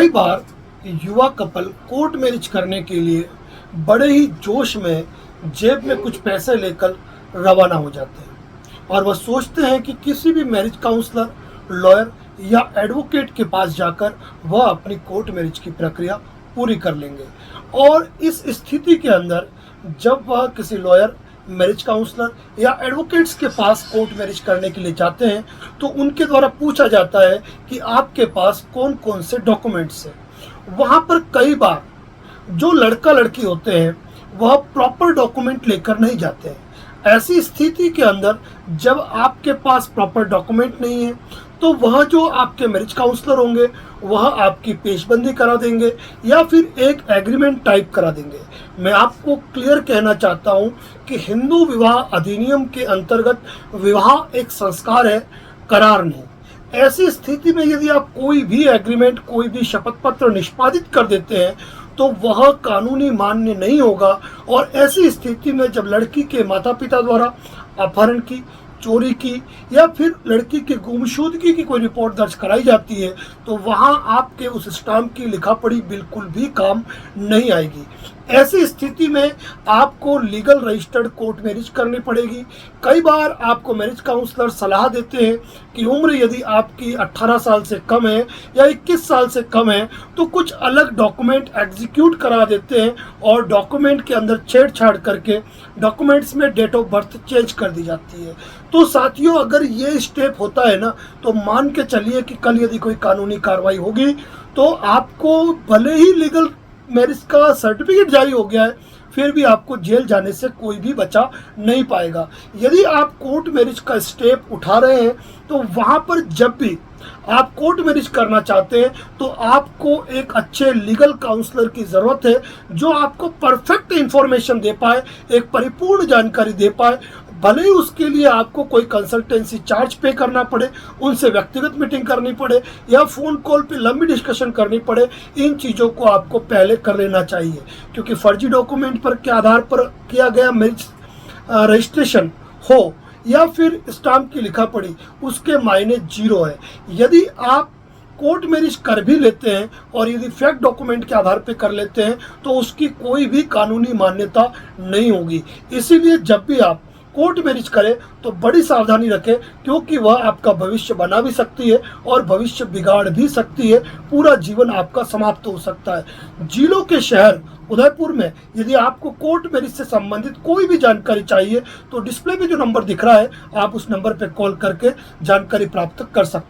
कई बार युवा couple court marriage करने के लिए बड़े ही जोश में जेब में कुछ पैसे लेकर रवाना हो जाते हैं और वह सोचते हैं कि किसी भी मैरिज काउंसलर, लॉयर या एडवोकेट के पास जाकर वह अपनी कोर्ट मैरिज की प्रक्रिया पूरी कर लेंगे। और इस स्थिति के अंदर जब वह किसी लॉयर, मैरिज काउंसलर या एडवोकेट्स के पास कोर्ट मैरिज करने के लिए जाते हैं तो उनके द्वारा पूछा जाता है कि आपके पास कौन कौन से डॉक्यूमेंट्स हैं। वहाँ पर कई बार जो लड़का लड़की होते हैं वह प्रॉपर डॉक्यूमेंट लेकर नहीं जाते हैं। ऐसी स्थिति के अंदर जब आपके पास प्रॉपर डॉक्यूमेंट नहीं है तो वह जो आपके मैरिज काउंसलर होंगे वह आपकी पेशबंदी करा देंगे या फिर एक एग्रीमेंट टाइप करा देंगे। मैं आपको क्लियर कहना चाहता हूं कि हिंदू विवाह अधिनियम के अंतर्गत विवाह एक संस्कार है, करार नहीं। ऐसी स्थिति में यदि आप कोई भी एग्रीमेंट, कोई भी शपथ पत्र निष्पादित कर देते हैं तो वह कानूनी मान्य नहीं होगा। और ऐसी स्थिति में जब लड़की के माता पिता द्वारा अपहरण की, चोरी की या फिर लड़की की गुमशुदगी की कोई रिपोर्ट दर्ज कराई जाती है तो वहां आपके उस स्टाम्प की लिखा पढ़ी बिल्कुल भी काम नहीं आएगी। ऐसी स्थिति में आपको लीगल रजिस्टर्ड कोर्ट मैरिज करनी पड़ेगी। कई बार आपको मैरिज काउंसलर सलाह देते हैं कि उम्र यदि आपकी 18 साल से कम है या 21 साल से कम है तो कुछ अलग डॉक्यूमेंट एग्जीक्यूट करा देते हैं और डॉक्यूमेंट के अंदर छेड़छाड़ करके डॉक्यूमेंट्स में डेट ऑफ बर्थ चेंज कर दी जाती है। तो साथियों, अगर ये स्टेप होता है ना तो मान के चलिए कि कल यदि कोई कानूनी कार्रवाई होगी तो आपको भले ही लीगल मैरिज का सर्टिफिकेट जारी हो गया है फिर भी आपको जेल जाने से कोई भी बचा नहीं पाएगा। यदि आप कोर्ट मैरिज का स्टेप उठा रहे हैं तो वहां पर जब भी आप कोर्ट मैरिज करना चाहते हैं तो आपको एक अच्छे लीगल काउंसलर की ज़रूरत है जो आपको परफेक्ट इंफॉर्मेशन दे पाए, एक परिपूर्ण जानकारी दे पाए। भले ही उसके लिए आपको कोई कंसल्टेंसी चार्ज पे करना पड़े, उनसे व्यक्तिगत मीटिंग करनी पड़े या फ़ोन कॉल पे लंबी डिस्कशन करनी पड़े, इन चीज़ों को आपको पहले कर लेना चाहिए। क्योंकि फर्जी डॉक्यूमेंट पर के आधार पर किया गया मैरिज रजिस्ट्रेशन हो या फिर स्टाम्प की लिखा पड़ी, उसके मायने जीरो है। यदि आप कोर्ट मैरिज कर भी लेते हैं और यदि फेक डॉक्यूमेंट के आधार पर कर लेते हैं तो उसकी कोई भी कानूनी मान्यता नहीं होगी। इसीलिए जब भी आप कोर्ट मैरिज करें तो बड़ी सावधानी रखें क्योंकि वह आपका भविष्य बना भी सकती है और भविष्य बिगाड़ भी सकती है। पूरा जीवन आपका समाप्त हो सकता है। जिलों के शहर उदयपुर में यदि आपको कोर्ट मैरिज से संबंधित कोई भी जानकारी चाहिए तो डिस्प्ले पे जो नंबर दिख रहा है आप उस नंबर पे कॉल करके जानकारी प्राप्त कर सकते हैं।